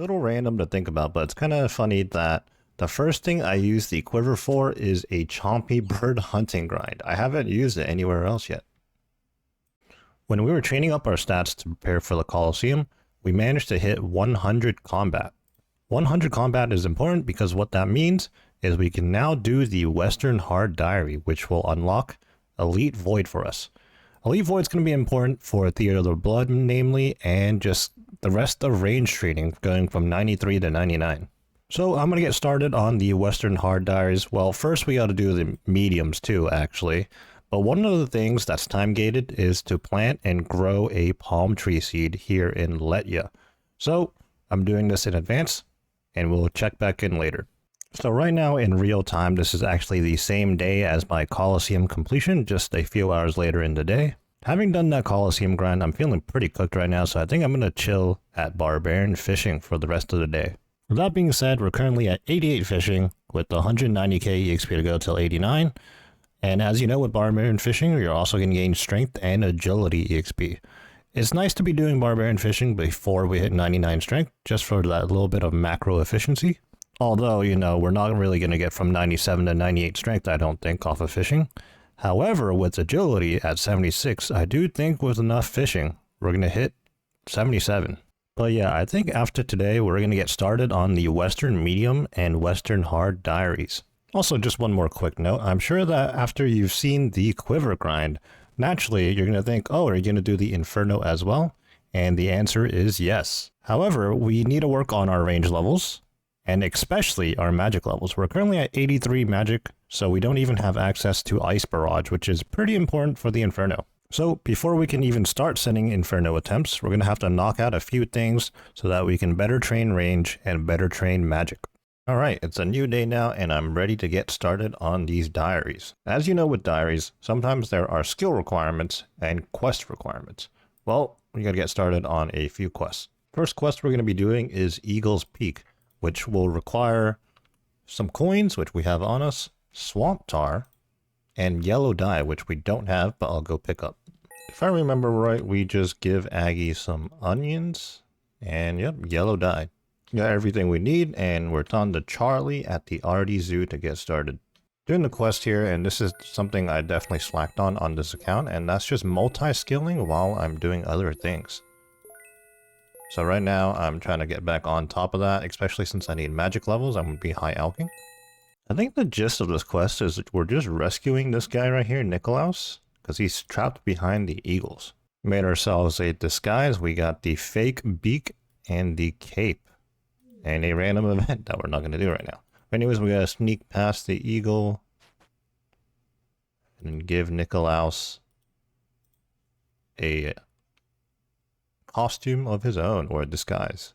A little random to think about, but it's kind of funny that the first thing I use the Quiver for is a Chompy bird hunting grind. I haven't used it anywhere else yet. When we were training up our stats to prepare for the Colosseum, we managed to hit 100 combat. 100 combat is important because what that means is we can now do the Western Hard Diary, which will unlock Elite Void for us. Elite Void is going to be important for Theater of the Blood, namely, and just the rest of range training, going from 93 to 99. So I'm going to get started on the Western Hard Diaries. Well, first we got to do the mediums too, actually. But one of the things that's time gated is to plant and grow a palm tree seed here in Letya. So I'm doing this in advance, and we'll check back in later. So right now in real time, this is actually the same day as my Colosseum completion, just a few hours later in the day. Having done that Colosseum grind, I'm feeling pretty cooked right now, so I think I'm going to chill at Barbarian Fishing for the rest of the day. With that being said, we're currently at 88 fishing with 190k EXP to go till 89. And as you know, with Barbarian Fishing, you're also going to gain Strength and Agility EXP. It's nice to be doing Barbarian Fishing before we hit 99 Strength, just for that little bit of macro efficiency. Although, you know, we're not really going to get from 97 to 98 Strength, I don't think, off of fishing. However, with Agility at 76, I do think with enough fishing, we're going to hit 77. But yeah, I think after today, we're going to get started on the Western Medium and Western Hard Diaries. Also, just one more quick note. I'm sure that after you've seen the Quiver grind, naturally, you're going to think, oh, are you going to do the Inferno as well? And the answer is yes. However, we need to work on our range levels, and especially our magic levels. We're currently at 83 magic, so we don't even have access to Ice Barrage, which is pretty important for the Inferno. So before we can even start sending Inferno attempts, we're going to have to knock out a few things so that we can better train range and better train magic. Alright, it's a new day now and I'm ready to get started on these diaries. As you know with diaries, sometimes there are skill requirements and quest requirements. Well, we gotta get started on a few quests. First quest we're going to be doing is Eagle's Peak, which will require some coins, which we have on us, Swamp Tar, and Yellow Dye, which we don't have, but I'll go pick up. If I remember right, we just give Aggie some onions, and yep, Yellow Dye. Got everything we need, and we're on to Charlie at the RD Zoo to get started. Doing the quest here, and this is something I definitely slacked on this account, and that's just multi-skilling while I'm doing other things. So right now, I'm trying to get back on top of that, especially since I need magic levels. I'm going to be high alching. I think the gist of this quest is we're just rescuing this guy right here, Nikolaus, because he's trapped behind the eagles. Made ourselves a disguise. We got the fake beak and the cape. And a random event that we're not going to do right now. Anyways, we got to sneak past the eagle and give Nikolaus a costume of his own, or a disguise.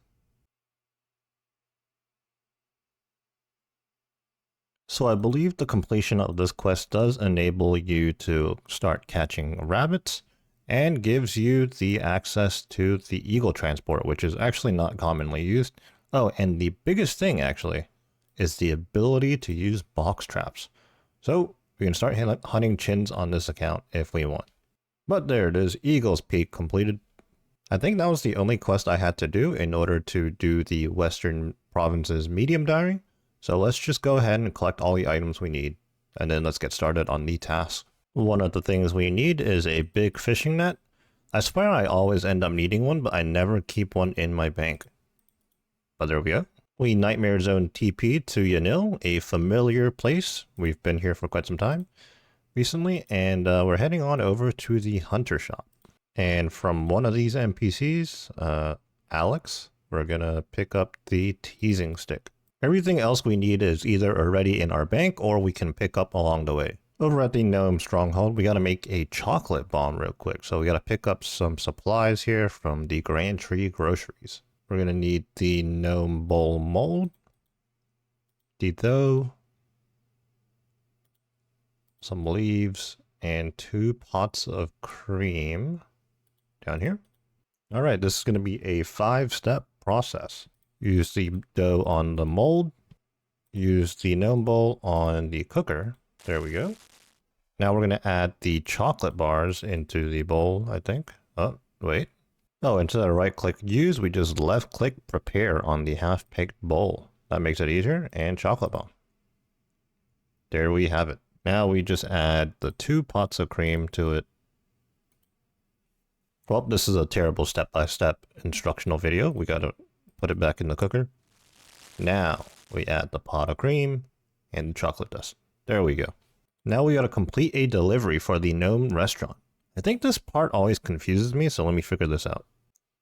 So I believe the completion of this quest does enable you to start catching rabbits and gives you the access to the eagle transport, which is actually not commonly used. Oh, and the biggest thing actually is the ability to use box traps. So we can start hunting chins on this account if we want. But there it is, Eagle's Peak completed. I think that was the only quest I had to do in order to do the Western Provinces Medium Diary. So let's just go ahead and collect all the items we need, and then let's get started on the task. One of the things we need is a big fishing net. I swear I always end up needing one, but I never keep one in my bank. But there we go. We Nightmare Zone TP to Yanil, a familiar place. We've been here for quite some time recently, and we're heading on over to the Hunter Shop. And from one of these NPCs, Alex, we're gonna pick up the teasing stick. Everything else we need is either already in our bank or we can pick up along the way. Over at the Gnome Stronghold, we gotta make a chocolate bomb real quick. So we gotta pick up some supplies here from the Grand Tree Groceries. We're gonna need the Gnome Bowl mold, the dough, some leaves, and 2 pots of cream down here. All right, this is going to be a 5-step process. Use the dough on the mold, use the gnome bowl on the cooker. There we go. Now we're going to add the chocolate bars into the bowl, I think. Oh, wait. Oh, instead of right click use, we just left click prepare on the half-baked bowl. That makes it easier, and chocolate bomb. There we have it. Now we just add the 2 pots of cream to it. Well, this is a terrible step-by-step instructional video. We gotta put it back in the cooker. Now we add the pot of cream and chocolate dust. There we go. Now we gotta complete a delivery for the Gnome restaurant. I think this part always confuses me, so let me figure this out.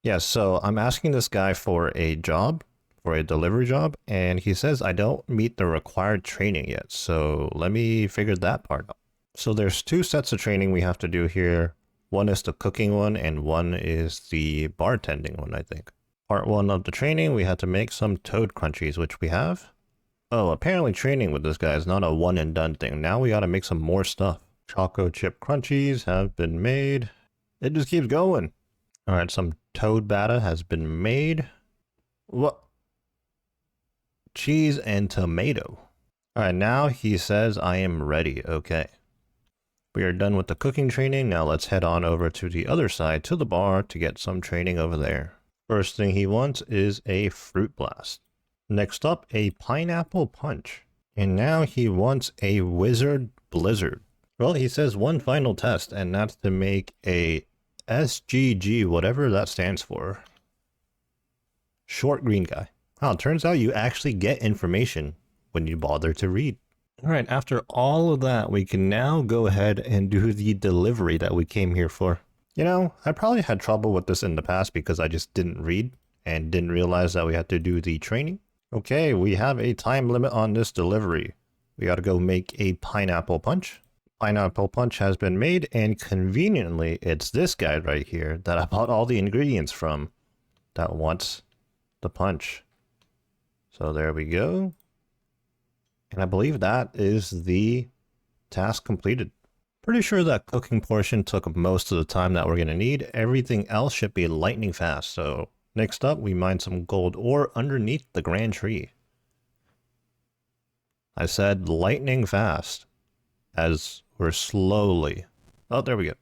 Yeah, so I'm asking this guy for a job, for a delivery job, and he says I don't meet the required training yet, so let me figure that part out. So there's 2 sets of training we have to do here. One is the cooking one, and one is the bartending one, I think. Part 1 of the training, we had to make some toad crunchies, which we have. Oh, apparently training with this guy is not a one and done thing. Now we gotta make some more stuff. Choco chip crunchies have been made. It just keeps going. All right, some toad batter has been made. What? Cheese and tomato. All right, now he says I am ready. Okay. We are done with the cooking training. Now let's head on over to the other side, to the bar, to get some training over there. First thing he wants is a fruit blast. Next up, a pineapple punch. And now he wants a wizard blizzard. Well, he says one final test, and that's to make a SGG, whatever that stands for. Short green guy. Oh, it turns out you actually get information when you bother to read. All right, after all of that, we can now go ahead and do the delivery that we came here for. You know, I probably had trouble with this in the past because I just didn't read and didn't realize that we had to do the training. Okay, we have a time limit on this delivery. We gotta go make a pineapple punch. Pineapple punch has been made, and conveniently, it's this guy right here that I bought all the ingredients from that wants the punch. So there we go. And I believe that is the task completed. Pretty sure that cooking portion took most of the time that we're gonna need. Everything else should be lightning fast. So next up, we mine some gold ore underneath the grand tree. I said lightning fast, as we're slowly. Oh, there we go.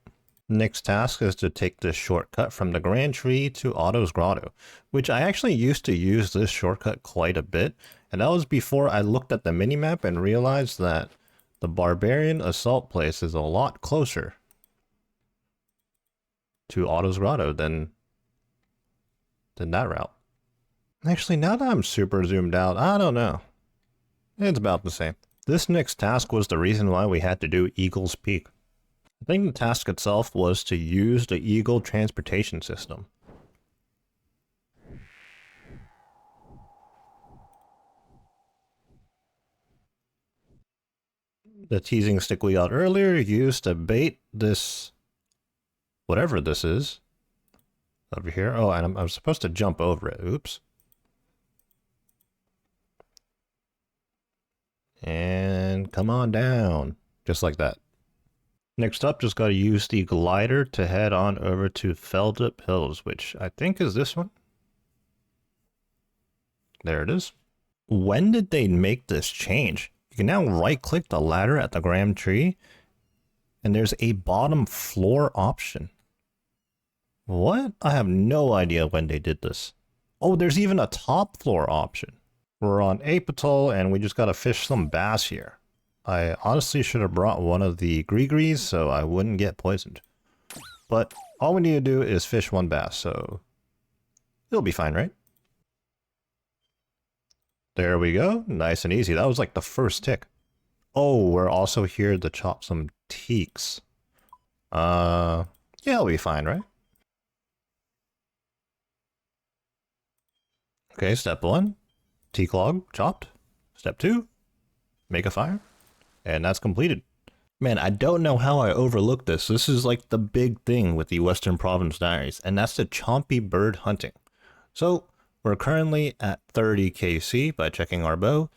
Next task is to take this shortcut from the grand tree to Otto's Grotto, which I actually used to use this shortcut quite a bit, and that was before I looked at the minimap and realized that the Barbarian Assault place is a lot closer to Otto's Grotto than that route. Actually, now that I'm super zoomed out, I don't know. It's about the same. This next task was the reason why we had to do Eagle's Peak. I think the task itself was to use the Eagle transportation system. The teasing stick we got earlier used to bait this, whatever this is, over here. Oh, and I'm supposed to jump over it. Oops. And come on down, just like that. Next up, just got to use the glider to head on over to Feldip Hills, which I think is this one. There it is. When did they make this change? You can now right-click the ladder at the grand tree, and there's a bottom floor option. What? I have no idea when they did this. Oh, there's even a top floor option. We're on Apatol, and we just gotta fish some bass here. I honestly should have brought one of the gree-grees so I wouldn't get poisoned. But all we need to do is fish one bass, so it'll be fine, right? There we go. Nice and easy. That was like the first tick. Oh, we're also here to chop some teaks. Yeah, it'll be fine, right? Okay, step 1. Teak log chopped. Step 2. Make a fire. And that's completed. Man, I don't know how I overlooked this. This is like the big thing with the Western Province Diaries, and that's the Chompy bird hunting. So we're currently at 30 KC by checking our bow,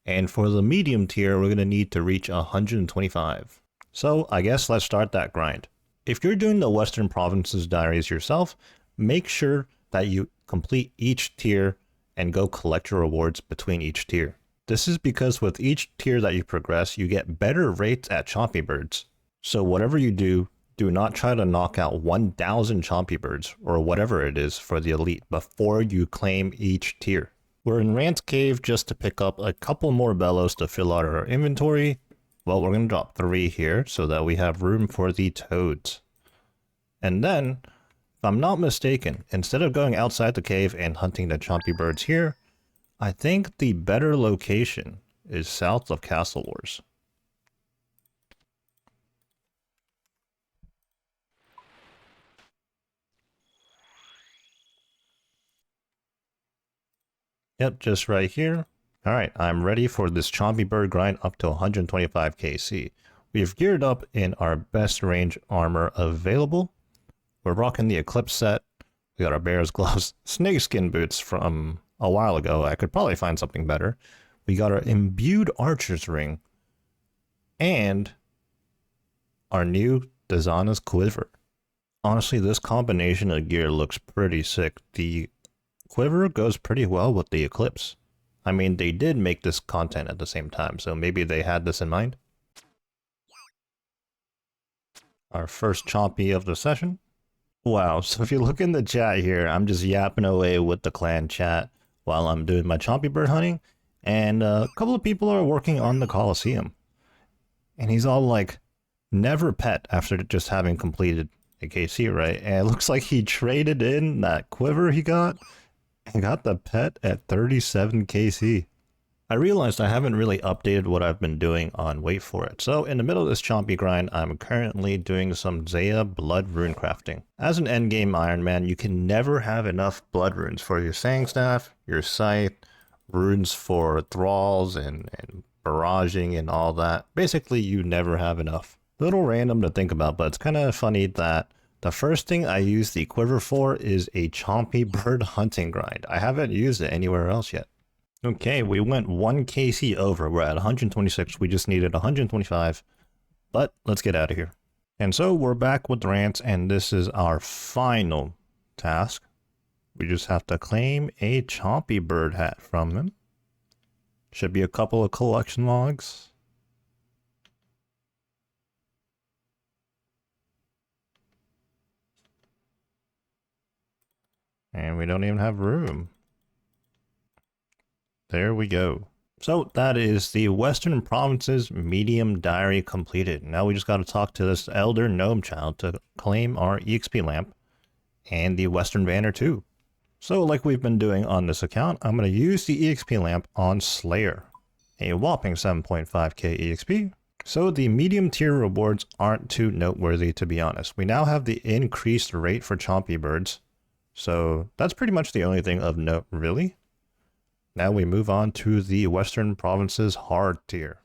and for the medium tier, we're going to need to reach 125. So I guess let's start that grind. If you're doing the Western Provinces Diaries yourself, make sure that you complete each tier and go collect your rewards between each tier. This is because with each tier that you progress, you get better rates at Chompy birds. So whatever you do, Do not try to knock out 1,000 Chompy birds, or whatever it is, for the elite before you claim each tier. We're in Rant's Cave just to pick up a couple more bellows to fill out our inventory. Well, we're going to drop 3 here so that we have room for the toads. And then, if I'm not mistaken, instead of going outside the cave and hunting the Chompy birds here, I think the better location is south of Castle Wars. Yep, just right here. Alright, I'm ready for this Chompy bird grind up to 125 KC. We've geared up in our best range armor available. We're rocking the Eclipse set. We got our bear's gloves, snakeskin boots from a while ago. I could probably find something better. We got our imbued archer's ring. And our new Dizana's Quiver. Honestly, this combination of gear looks pretty sick. The Quiver goes pretty well with the Eclipse. I mean, they did make this content at the same time, so maybe they had this in mind. Our first Chompy of the session. Wow, so if you look in the chat here, I'm just yapping away with the clan chat while I'm doing my Chompy bird hunting, and a couple of people are working on the Colosseum. And he's all like, never pet after just having completed a KC, right? And it looks like he traded in that Quiver he got and got the pet at 37 KC. I realized I haven't really updated what I've been doing on Wait For It. So in the middle of this Chompy grind, I'm currently doing some Zaya blood rune crafting. As an endgame Ironman, you can never have enough blood runes for your Sang Staff, your Scythe, runes for thralls and barraging and all that. Basically, you never have enough. A little random to think about, but it's kind of funny that the first thing I use the Quiver for is a Chompy bird hunting grind. I haven't used it anywhere else yet. Okay, we went 1 KC over. We're at 126. We just needed 125. But let's get out of here. And so we're back with Rance, and this is our final task. We just have to claim a Chompy bird hat from him. Should be a couple of collection logs. And we don't even have room. There we go. So that is the Western Provinces Medium Diary completed. Now we just got to talk to this Elder Gnome Child to claim our EXP lamp and the Western Banner too. So like we've been doing on this account, I'm going to use the EXP lamp on Slayer. A whopping 7.5k EXP. So the medium tier rewards aren't too noteworthy, to be honest. We now have the increased rate for Chompy birds. So that's pretty much the only thing of note, really. Now we move on to the Western Provinces hard tier.